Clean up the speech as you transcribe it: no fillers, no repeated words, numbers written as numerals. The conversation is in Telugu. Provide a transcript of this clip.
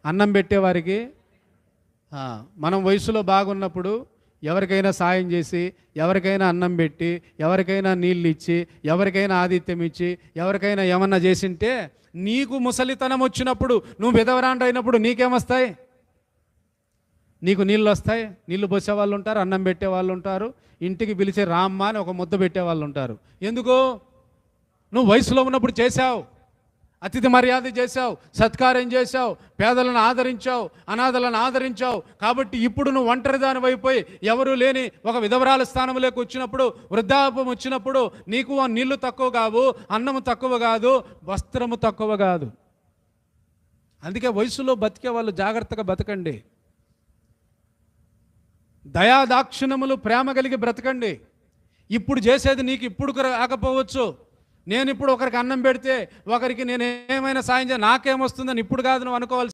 అన్నం పెట్టేవారికి మనం వయసులో బాగున్నప్పుడు ఎవరికైనా సాయం చేసి, ఎవరికైనా అన్నం పెట్టి, ఎవరికైనా నీళ్ళు ఇచ్చి, ఎవరికైనా ఆతిథ్యం ఇచ్చి, ఎవరికైనా ఏమన్నా చేసింటే నీకు ముసలితనం వచ్చినప్పుడు, నువ్వు విధవరాండ్రు అయినప్పుడు నీకేమొస్తాయి? నీకు నీళ్ళు వస్తాయి. నీళ్లు పోసే వాళ్ళు ఉంటారు, అన్నం పెట్టే వాళ్ళు ఉంటారు, ఇంటికి పిలిచి రామ్మ అని ఒక ముద్ద పెట్టే వాళ్ళు ఉంటారు. ఎందుకు? నువ్వు వయసులో ఉన్నప్పుడు చేశావు, అతిథి మర్యాద చేశావు, సత్కారం చేశావు, పేదలను ఆదరించావు, అనాథలను ఆదరించావు. కాబట్టి ఇప్పుడు నువ్వు ఒంటరిదాని అయిపోయి ఎవరూ లేని ఒక విధవరాల స్థానంలోకి వచ్చినప్పుడు, వృద్ధాపం వచ్చినప్పుడు నీకు నీళ్లు తక్కువ కావు, అన్నము తక్కువ కాదు, వస్త్రము తక్కువ కాదు. అందుకే వయసులో బతికే వాళ్ళు జాగ్రత్తగా బతకండి. దయాదాక్షిణ్యములు ప్రేమ కలిగి బ్రతకండి. ఇప్పుడు చేసేది నీకు ఇప్పుడు రాకపోవచ్చు. నేను ఇప్పుడు ఒకరికి అన్నం పెడితే, ఒకరికి నేను ఏమైనా సాయం చేయాలి, నాకేమొస్తుందని ఇప్పుడు కాదు నువ్వు అనుకోవాల్సి.